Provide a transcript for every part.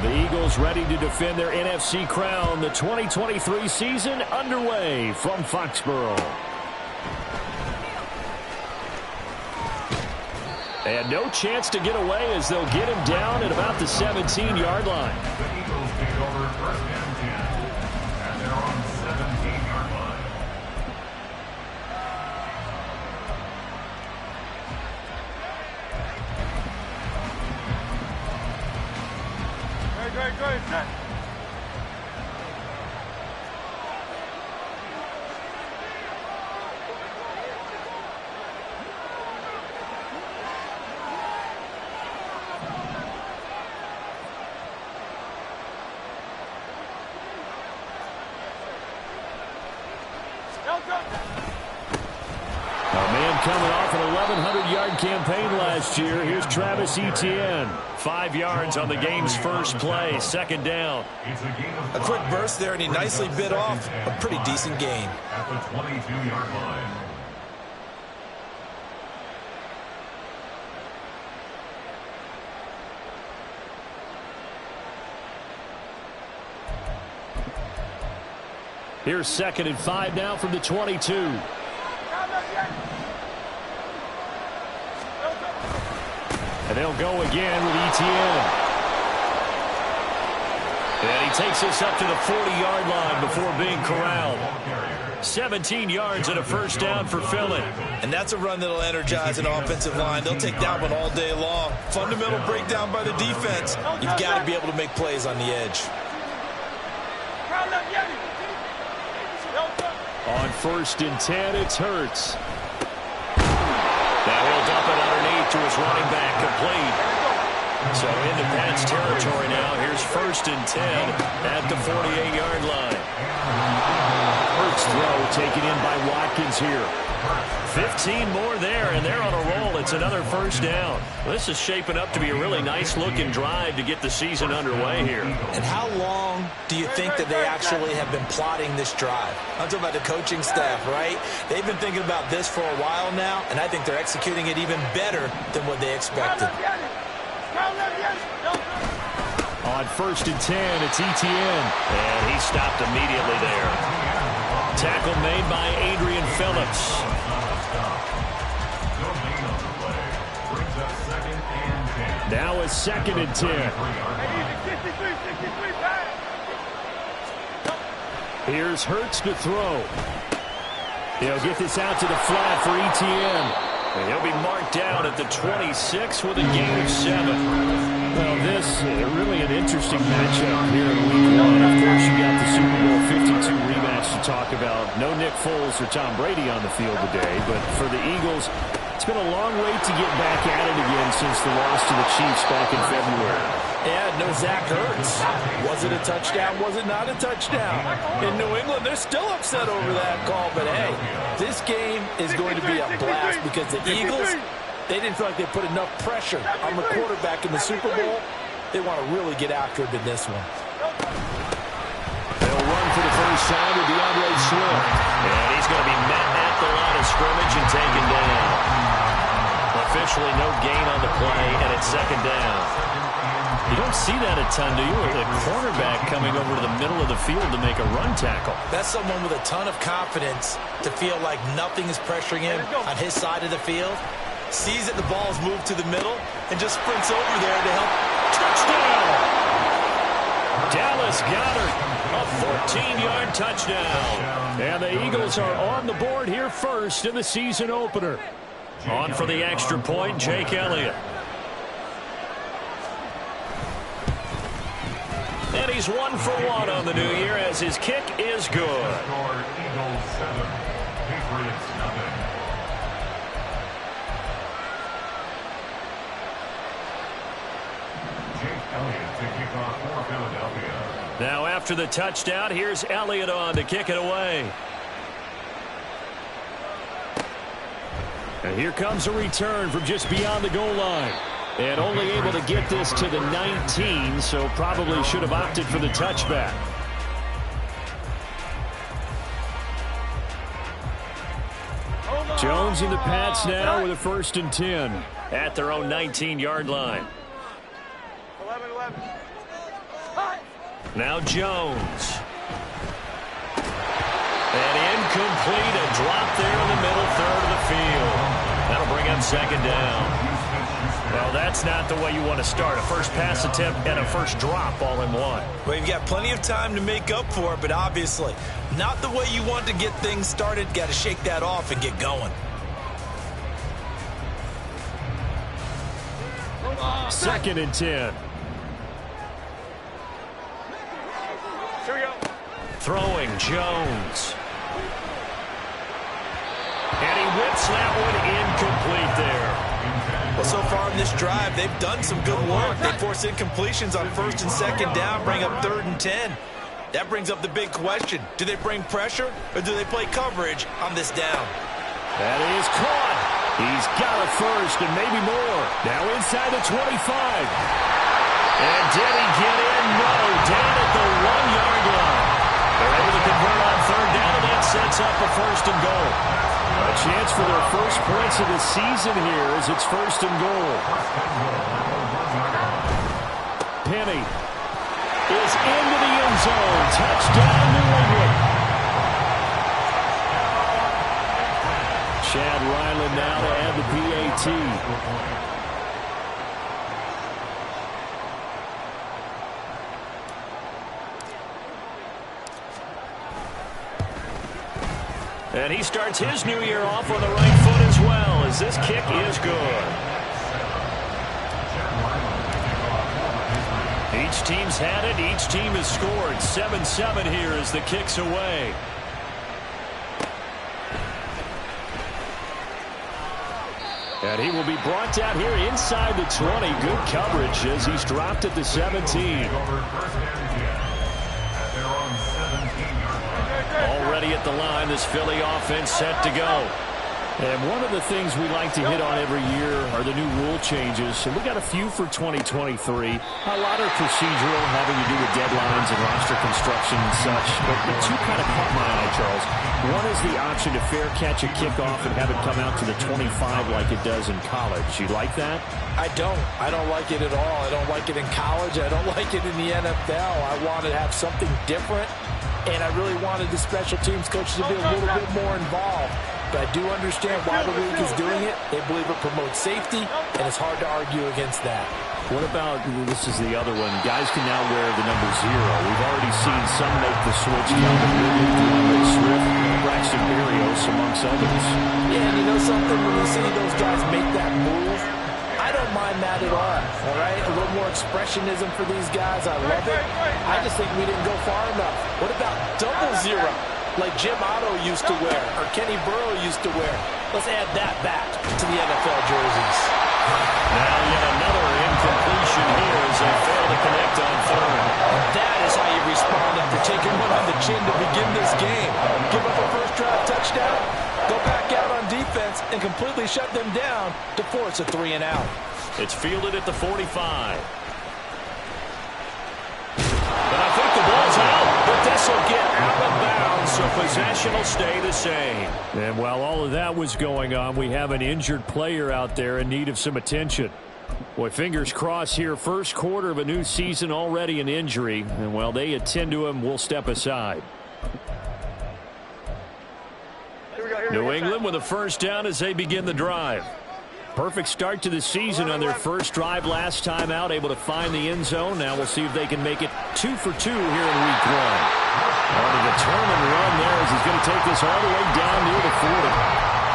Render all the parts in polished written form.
The Eagles ready to defend their NFC crown. The 2023 season underway from Foxborough. And no chance to get away as they'll get him down at about the 17-yard line. The Eagles take over first and 10. And they're on the 17-yard line. Great, set. A man coming off an 1,100-yard campaign last year. Here's Travis Etienne. 5 yards on the game's first play. Second down. A quick burst there, and he nicely bit off a pretty decent gain. At the 22-yard line. Here's 2nd and 5 now from the 22. And they'll go again with Etienne. And he takes us up to the 40-yard line before being corralled. 17 yards and a first down for Philly. And that's a run that'll energize an offensive line. They'll take that one all day long. Fundamental breakdown by the defense. You've got to be able to make plays on the edge. On 1st and 10, it's Hurts. Now he'll dump it underneath to his running back, complete. So into Pats territory now. Here's 1st and 10 at the 48-yard line. Hurts throw taken in by Watkins here. 15 more there, and they're on a roll. It's another first down. This is shaping up to be a really nice-looking drive to get the season underway here. And how long do you think that they actually have been plotting this drive? I'm talking about the coaching staff, right? They've been thinking about this for a while now, and I think they're executing it even better than what they expected. On 1st and 10, it's Etienne. And he stopped immediately there. Tackle made by Adrian Phillips. Now it's 2nd and 10. Here's Hurts to throw. He'll get this out to the flat for Etienne. And he'll be marked down at the 26 with a gain of 7. Well, this is really an interesting matchup here in Week 1. Of course, you got the Super Bowl 52 rematch to talk about. No Nick Foles or Tom Brady on the field today, but for the Eagles, it's been a long wait to get back at it again since the loss to the Chiefs back in February. Yeah, no Zach Ertz. Was it a touchdown? Was it not a touchdown? In New England, they're still upset over that call. But, hey, this game is going to be a blast because the Eagles, they didn't feel like they put enough pressure on the quarterback in the Super Bowl. They want to really get after it in this one. They'll run for the first time with DeAndre Swift. And he's going to be met at the line of scrimmage and taken down. Officially no gain on the play, and it's 2nd down. You don't see that a ton, do you? With a cornerback coming over to the middle of the field to make a run tackle. That's someone with a ton of confidence to feel like nothing is pressuring him on his side of the field. Sees that the ball is moved to the middle and just sprints over there to help. Touchdown! Dallas Goedert, a 14-yard touchdown. And the Eagles are on the board here first in the season opener. On for the extra point, Jake Elliott. And he's 1 for 1 on the new year as his kick is good. Eagles 7, Patriots nothing. Jake Elliott to kick off for Philadelphia. Now after the touchdown, here's Elliott on to kick it away. And here comes a return from just beyond the goal line. And only able to get this to the 19, so probably should have opted for the touchback. Jones in the Pats now with a 1st and 10 at their own 19-yard line. 11. Now Jones. And incomplete, a drop there in the middle third of the field. That'll bring up second down. Well, that's not the way you want to start. A first pass attempt and a first drop all in one. Well, you've got plenty of time to make up for it, but obviously not the way you want to get things started. Got to shake that off and get going. Second and 10. Here we go. Throwing Jones. And he whips that one incomplete there. Well, so far in this drive, they've done some good work. They force incompletions on first and second down, bring up third and 10. That brings up the big question. Do they bring pressure or do they play coverage on this down? That is caught. He's got it first and maybe more. Now inside the 25. And did he get in? No. Down at the 1-yard line. They're able to convert on third down, and that sets up a first and goal. A chance for their first points of the season here as it's first and goal. Penny is into the end zone. Touchdown, New England. Chad Ryland now to add the PAT. And he starts his new year off on the right foot as well, as this kick is good. Each team's had it. Each team has scored. 7-7 here as the kick's away. And he will be brought down here inside the 20. Good coverage as he's dropped at the 17. Already at the line, this Philly offense set to go. And one of the things we like to hit on every year are the new rule changes. And we got a few for 2023. A lot are procedural, having to do with deadlines and roster construction and such. But the two kind of caught my eye, Charles. One is the option to fair catch a kickoff and have it come out to the 25 like it does in college. You like that? I don't. I don't like it at all. I don't like it in college. I don't like it in the NFL. I want to have something different. And I really wanted the special teams coaches to be a little bit more involved. But I do understand why the league is doing it. They believe it promotes safety, and it's hard to argue against that. What about, this is the other one, guys can now wear the number 0. We've already seen some make the switch. Calvin Ridley, DeAndre Swift, Braxton Berrios, amongst others. Yeah, and you know something? When you see those guys make that move, I don't mind that at all right? A little more expressionism for these guys. I love it. I just think we didn't go far enough. What about double 0? Like Jim Otto used to wear, or Kenny Burrow used to wear. Let's add that back to the NFL jerseys. Now yet another incompletion here as they fail to connect on third. That is how you respond after taking one on the chin to begin this game. Give up a first drive touchdown, go back out on defense, and completely shut them down to force a 3 and out. It's fielded at the 45. But I think the ball's out, but this will get out of bounds, so possession will stay the same. And while all of that was going on, we have an injured player out there in need of some attention. Boy, fingers crossed here. First quarter of a new season, already an injury. And while they attend to him, we'll step aside. New England with a first down as they begin the drive. Perfect start to the season on their first drive last time out, able to find the end zone. Now we'll see if they can make it 2 for 2 here in week 1. On a determined run there as he's going to take this all the way down near the 40.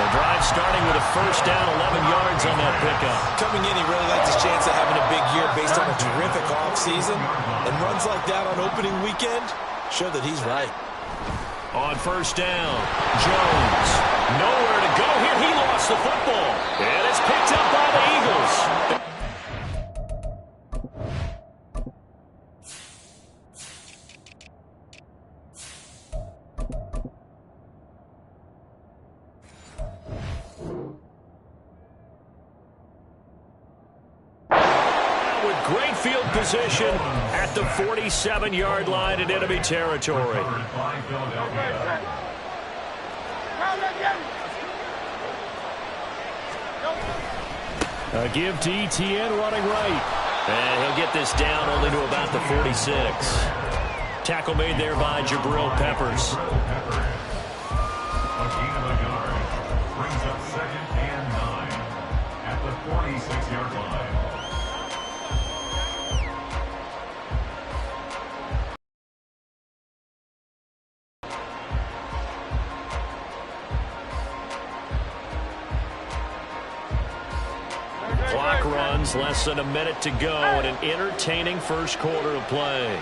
The drive starting with a first down, 11 yards on that pickup. Coming in, he really likes his chance of having a big year based on a terrific offseason. And runs like that on opening weekend show that he's right. On first down, Jones. Nowhere to go here. He lost the football. And it's picked up by the Eagles. With great field position at the 47-yard line in enemy territory. A give to ETN running right. And he'll get this down only to about the 46. Tackle made there by Jabril Peppers. A gain of a yard. Brings up 2nd and 9 at the 46-yard line. Clock runs, less than a minute to go, and an entertaining first quarter of play.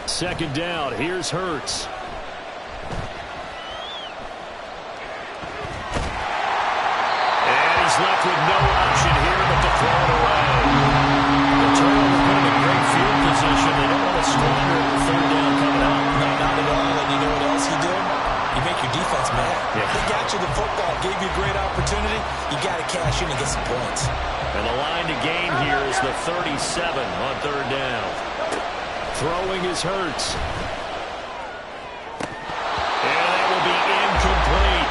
Second down, here's Hurts. And he's left with no option here but to throw it away. The turnover put him in great field position. They don't want to squander it with 3rd down coming up. No, not at all. And you know what else you do? You make your defense mad. Yeah. They got you the football, gave you a great opportunity. You got to cash in and get some points. And the line to gain here is the 37 on 3rd down. Throwing is Hurts. And that will be incomplete.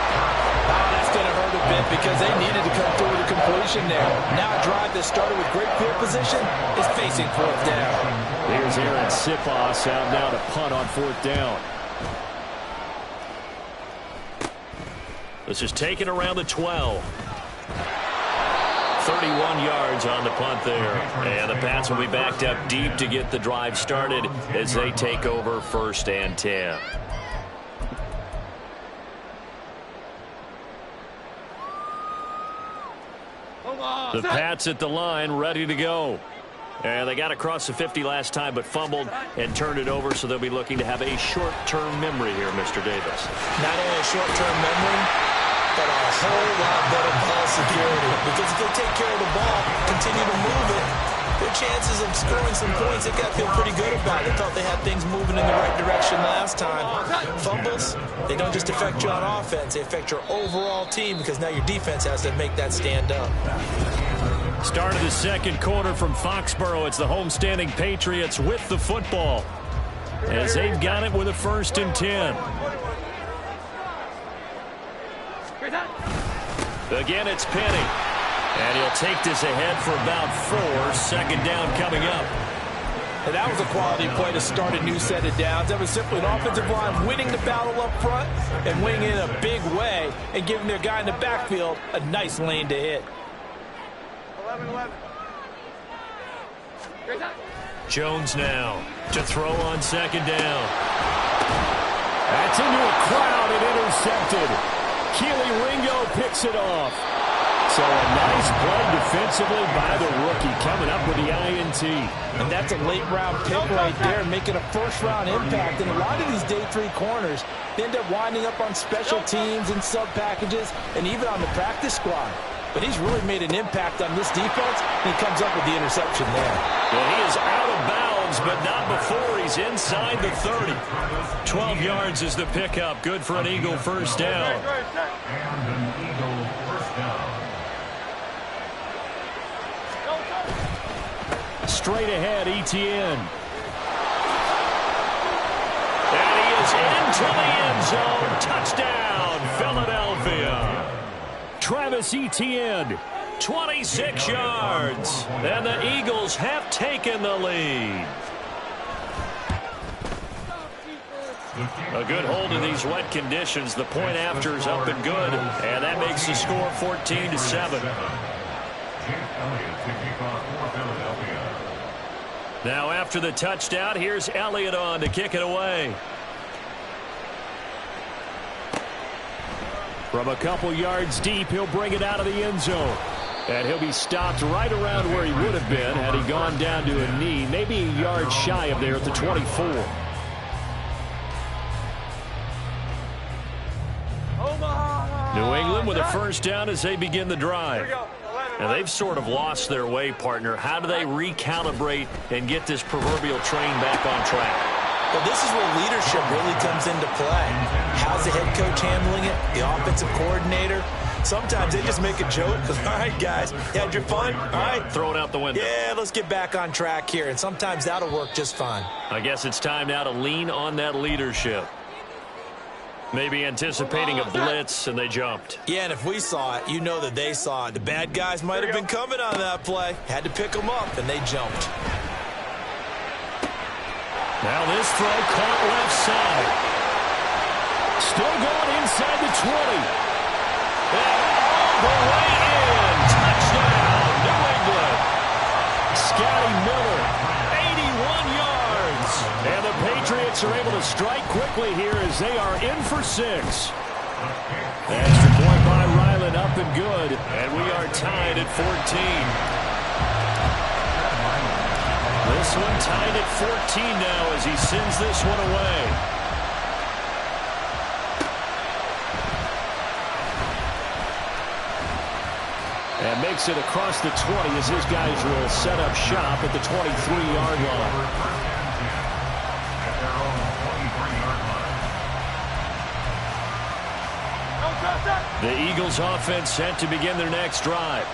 Oh, that's going to hurt a bit because they needed to come through with a completion there. Now a drive that started with great field position is facing 4th down. Here's Aaron Sipos out now to punt on 4th down. This is taken around the 12. 31 yards on the punt there. And the Pats will be backed up deep to get the drive started as they take over 1st and 10. The Pats at the line, ready to go. And they got across the 50 last time, but fumbled and turned it over, so they'll be looking to have a short-term memory here, Mr. Davis. Not only a short-term memory, but a whole lot better ball security. Because if they take care of the ball, continue to move it, their chances of scoring some points, they've got to feel pretty good about it. They thought they had things moving in the right direction last time. Fumbles, they don't just affect you on offense, they affect your overall team because now your defense has to make that stand up. Start of the second quarter from Foxborough. It's the homestanding Patriots with the football as they've got it with a 1st and 10. Again, it's Penny. And he'll take this ahead for about 4. 2nd down coming up. And that was a quality play to start a new set of downs. That was simply an offensive line winning the battle up front and winning in a big way and giving their guy in the backfield a nice lane to hit. 11-11. Jones now to throw on 2nd down. That's into a crowd and intercepted. Keely Ringo picks it off. So a nice play defensively by the rookie coming up with the INT. And that's a late-round pick right there, making a first-round impact. And a lot of these day 3 corners end up winding up on special teams and sub-packages and even on the practice squad. But he's really made an impact on this defense, and he comes up with the interception there. Well, he is out of bounds, but not before he's inside the 30. 12 yards is the pickup. Good for an Eagle 1st down. And an Eagle 1st down. Straight ahead, Etienne. And he is into the end zone. Touchdown, Philadelphia. Travis Etienne, 26 yards. And the Eagles have taken the lead. A good hold in these wet conditions. The point after is up and good. And that makes the score 14-7. Now after the touchdown, here's Elliott on to kick it away. From a couple yards deep, he'll bring it out of the end zone. And he'll be stopped right around where he would have been had he gone down to a knee, maybe a yard shy of there at the 24. New England with a 1st down as they begin the drive. And they've sort of lost their way, partner. How do they recalibrate and get this proverbial train back on track? Well, this is where leadership really comes into play. How's the head coach handling it? The offensive coordinator? Sometimes they just make a joke. All right, guys, you had your fun? All right. Throw it out the window. Yeah, let's get back on track here. And sometimes that'll work just fine. I guess it's time now to lean on that leadership. Maybe anticipating a blitz, and they jumped. Yeah, and if we saw it, you know that they saw it. The bad guys might have been coming on that play. Had to pick them up, and they jumped. Now this throw caught left side. Still going inside the 20. And all the way in. Touchdown, New England. Scotty Miller, 81 yards. And the Patriots are able to strike quickly here as they are in for 6. Extra point by Ryland, up and good. And we are tied at 14. This one tied at 14 now as he sends this one away. And makes it across the 20 as his guys will set up shop at the 23-yard line. The Eagles offense set to begin their next drive.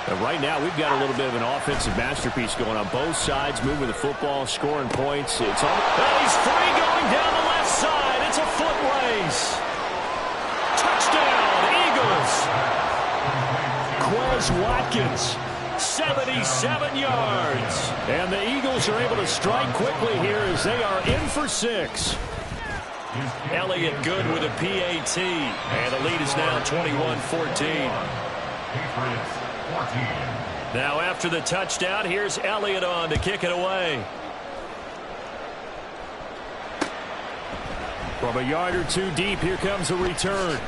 But right now, we've got a little bit of an offensive masterpiece going on both sides, moving the football, scoring points. It's on. Oh, he's free going down the left side. It's a foot race. Touchdown, Eagles. Quez Watkins, 77 yards. And the Eagles are able to strike quickly here as they are in for 6. Elliott good with a PAT. And the lead is now 21-14. Now after the touchdown, here's Elliott on to kick it away. From a yard or two deep, here comes a return.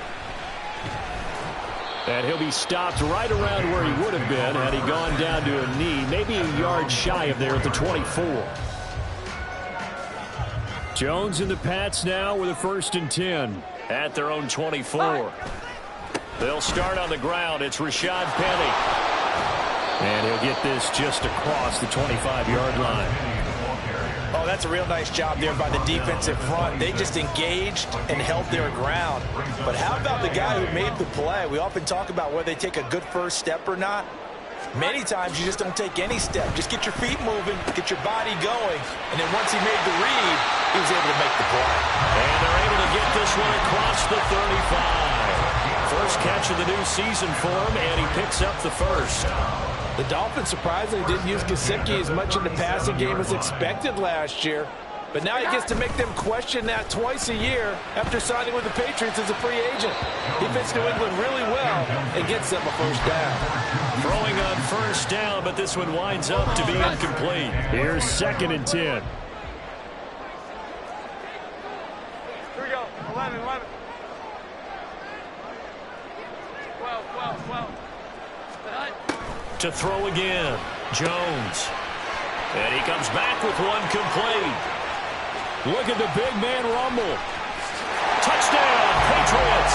And he'll be stopped right around where he would have been had he gone down to a knee, maybe a yard shy of there at the 24. Jones and the Pats now with a 1st and 10 at their own 24. They'll start on the ground. It's Rashad Penny. And he'll get this just across the 25-yard line. Oh, that's a real nice job there by the defensive front. They just engaged and held their ground. But how about the guy who made the play? We often talk about whether they take a good first step or not. Many times you just don't take any step. Just get your feet moving, get your body going, and then once he made the read, he was able to make the play. And they're able to get this one across the 35. First catch of the new season for him, and he picks up the first. The Dolphins surprisingly didn't use Gesicki as much in the passing game as expected last year. But now he gets to make them question that twice a year after signing with the Patriots as a free agent. He fits New England really well and gets them a first down. Throwing on first down, but this one winds up to be incomplete. Here's 2nd and 10. Here we go. 11, 11. 12, 12, 12. To throw again, Jones. And he comes back with one complete. Look at the big man rumble. Touchdown, Patriots.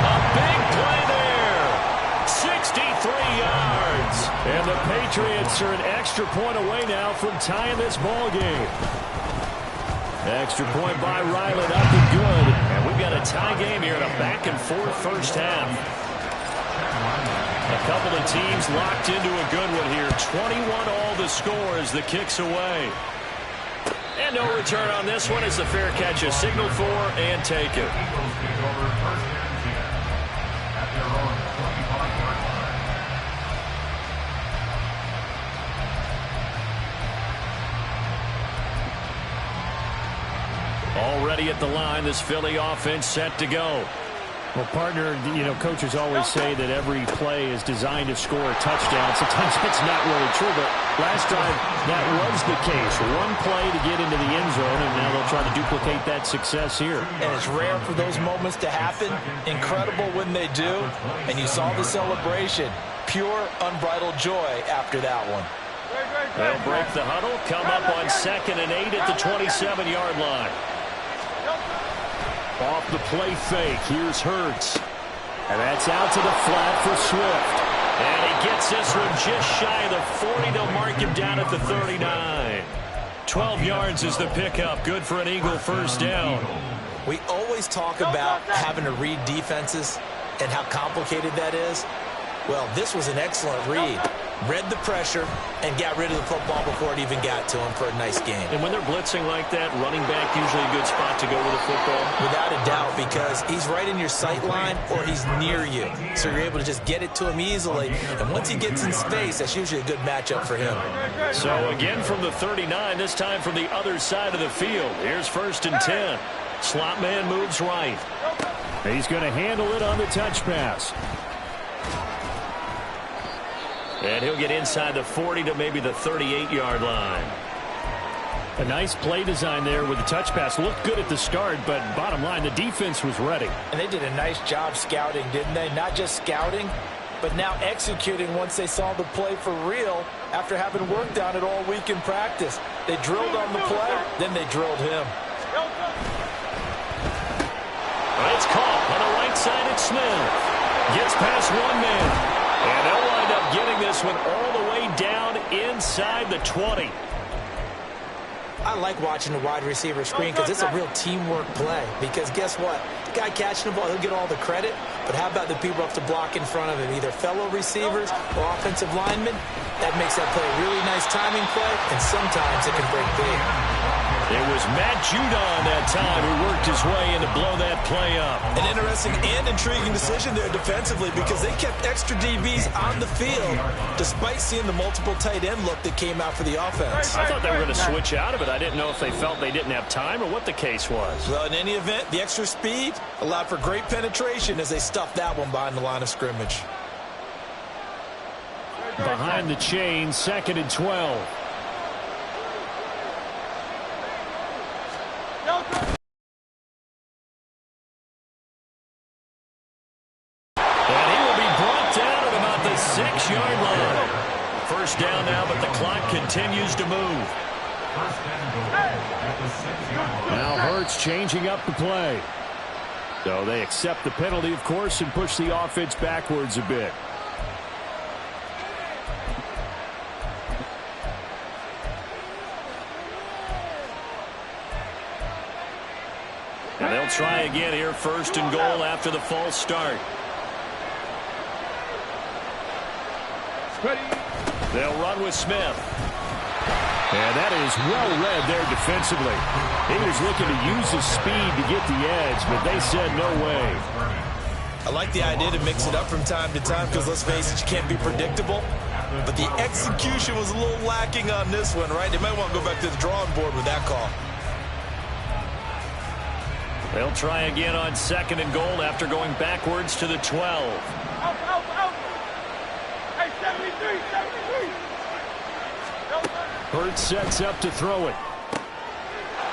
A big play there. 63 yards. And the Patriots are an extra point away now from tying this ball game. Extra point by Ryland, up and good. And we've got a tie game here in a back-and-forth first half. A couple of teams locked into a good one here. 21 all the score as the kick's away. And no return on this one as the fair catch is signaled for and taken. Already at the line, this Philly offense set to go. Well, partner, you know, coaches always say that every play is designed to score a touchdown. Sometimes that's not really true, but last time that was the case. One play to get into the end zone, and now they'll try to duplicate that success here. And it's rare for those moments to happen. Incredible when they do. And you saw the celebration. Pure, unbridled joy after that one. They'll break the huddle, come up on 2nd and 8 at the 27-yard line. Off the play fake, here's Hurts. And that's out to the flat for Swift. And he gets this one just shy of the 40. They'll mark him down at the 39. 12 yards is the pickup. Good for an Eagle first down. We always talk about having to read defenses and how complicated that is. Well, this was an excellent read. read the pressure, and got rid of the football before it even got to him for a nice gain. And when they're blitzing like that, running back usually a good spot to go with the football? Without a doubt, because he's right in your sight line or he's near you. So you're able to just get it to him easily. And once he gets in space, that's usually a good matchup for him. So again from the 39, this time from the other side of the field. Here's 1st and 10. Slot man moves right. He's going to handle it on the touch pass. And he'll get inside the 40 to maybe the 38-yard line. A nice play design there with the touch pass. Looked good at the start, but bottom line, the defense was ready. And they did a nice job scouting, didn't they? Not just scouting, but now executing once they saw the play for real after having worked on it all week in practice. They drilled on the play, then they drilled him. It's caught on the right side. It's Smith. Gets past one man. And they'll wind up getting this one all the way down inside the 20. I like watching the wide receiver screen because it's a real teamwork play. Because guess what? The guy catching the ball, he'll get all the credit. But how about the people up to block in front of him, either fellow receivers or offensive linemen? That makes that play a really nice timing play, and sometimes it can break big. It was Matt Judon that time who worked his way in to blow that play up. An interesting and intriguing decision there defensively because they kept extra DBs on the field despite seeing the multiple tight end look that came out for the offense. I thought they were going to switch out of it. I didn't know if they felt they didn't have time or what the case was. Well, in any event, the extra speed allowed for great penetration as they stuffed that one behind the line of scrimmage. Behind the chain, 2nd and 12. And he will be brought down at about the 6-yard line. 1st down now, but the clock continues to move. Now Hurts changing up the play. So they accept the penalty, of course, and push the offense backwards a bit. And they'll try again here, 1st and goal after the false start. They'll run with Smith. And that is well read there defensively. He was looking to use his speed to get the edge, but they said no way. I like the idea to mix it up from time to time because, let's face it, you can't be predictable. But the execution was a little lacking on this one, right? They might want to go back to the drawing board with that call. They'll try again on 2nd and goal after going backwards to the 12. Out. Hey, 73. Hurts sets up to throw it.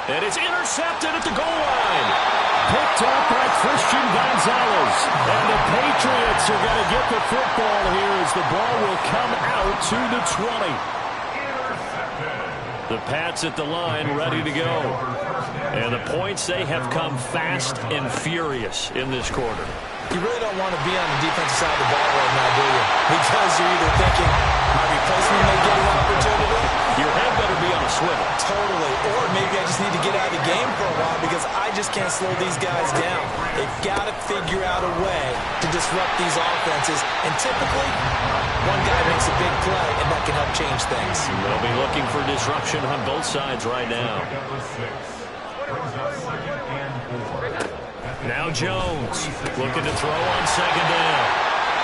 And it's intercepted at the goal line. Picked up by Christian Gonzalez. And the Patriots are going to get the football here as the ball will come out to the 20. The Pats at the line ready to go. And the points, they have come fast and furious in this quarter. You really don't want to be on the defensive side of the ball right now, do you? Because you're either thinking, my replacement may get an opportunity. Your head better be on a swivel. Totally. Or maybe I just need to get out of the game for a while because I just can't slow these guys down. They've got to figure out a way to disrupt these offenses. And typically, one guy makes a big play, and that can help change things. They'll be looking for disruption on both sides right now. Now Jones looking to throw on 2nd down.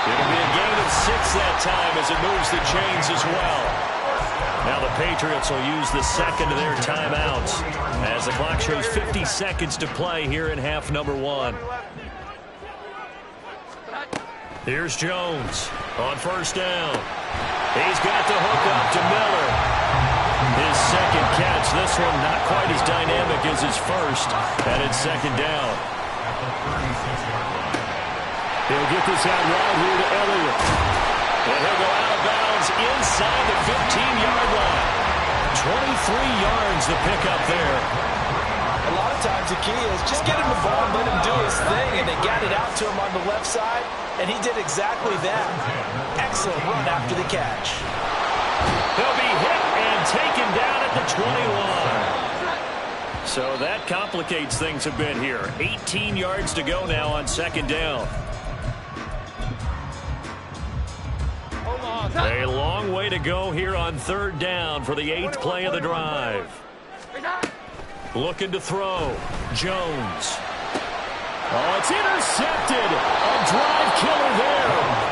It'll be a gain of 6 that time as it moves the chains as well. Now the Patriots will use the 2nd of their timeouts as the clock shows 50 seconds to play here in half number 1. Here's Jones on 1st down. He's got the hook up to Miller. His 2nd catch. This one not quite as dynamic as his first. And it's 2nd down. He'll get this out wide here to Elliott. And he'll go out of bounds inside the 15-yard line. 23 yards the pickup there. A lot of times the key is just get him the ball and let him do his thing, and they got it out to him on the left side, and he did exactly that. Excellent run after the catch. He'll be hit and taken down at the 21. So that complicates things a bit here. 18 yards to go now on 2nd down. Hold on. A long way to go here on third down for the 8th play of the drive. Looking to throw. Jones. Oh, it's intercepted. A drive killer there.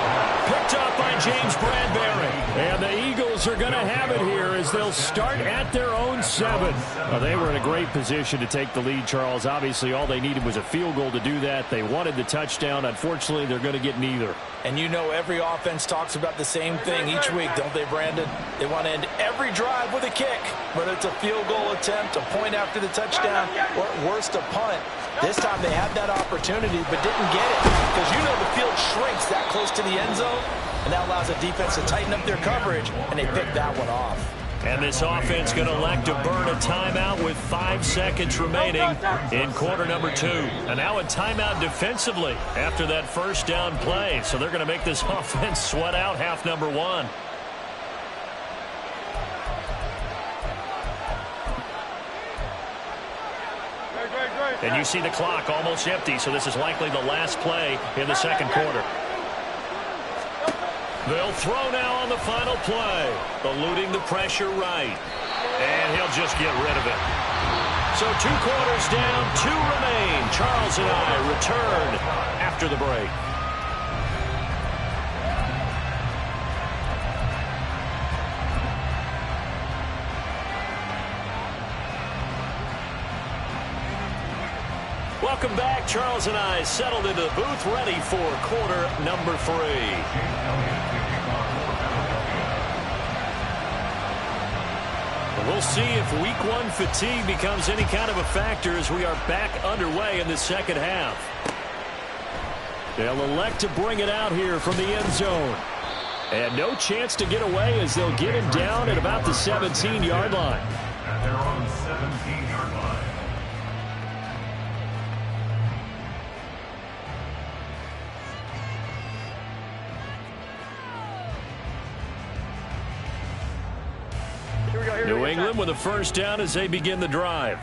Picked up by James Bradbury. And the Eagles are going to have it here as they'll start at their own 7. Well, they were in a great position to take the lead, Charles. Obviously, all they needed was a field goal to do that. They wanted the touchdown. Unfortunately, they're going to get neither. And you know every offense talks about the same thing each week, don't they, Brandon? They want to end every drive with a kick, whether it's a field goal attempt, a point after the touchdown, or at worst a punt. This time they had that opportunity but didn't get it because you know the field shrinks that close to the end zone, and that allows the defense to tighten up their coverage, and they picked that one off. And this offense going to elect to burn a timeout with 5 seconds remaining in quarter number 2. And now a timeout defensively after that first down play. So they're going to make this offense sweat out half number 1. And you see the clock almost empty, so this is likely the last play in the second quarter. They'll throw now on the final play, eluding the pressure right. And he'll just get rid of it. So 2 quarters down, 2 remain. Charles and I return after the break. Welcome back. Charles and I settled into the booth, ready for quarter number 3. We'll see if week 1 fatigue becomes any kind of a factor as we are back underway in the second half. They'll elect to bring it out here from the end zone. And no chance to get away as they'll get him down at about the 17-yard line. And they're on the 17-yard line. New England with a first down as they begin the drive.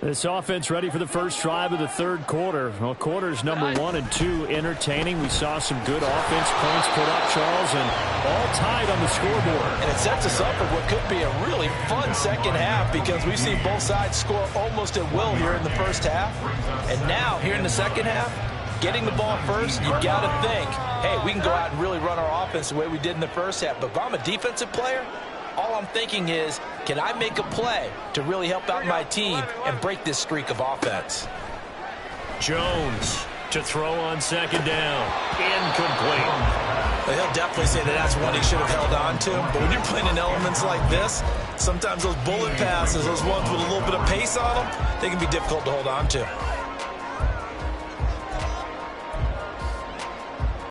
This offense ready for the first drive of the third quarter. Well, quarters number 1 and 2 entertaining. We saw some good offense points put up, Charles, and all tied on the scoreboard. And it sets us up for what could be a really fun second half because we've seen both sides score almost at will here in the first half. And now, here in the second half, getting the ball first, you got to think, hey, we can go out and really run our offense the way we did in the first half. But if I'm a defensive player, all I'm thinking is, can I make a play to really help out my team and break this streak of offense? Jones to throw on second down. Incomplete. Well, he'll definitely say that that's one he should have held on to. But when you're playing in elements like this, sometimes those bullet passes, those ones with a little bit of pace on them, they can be difficult to hold on to.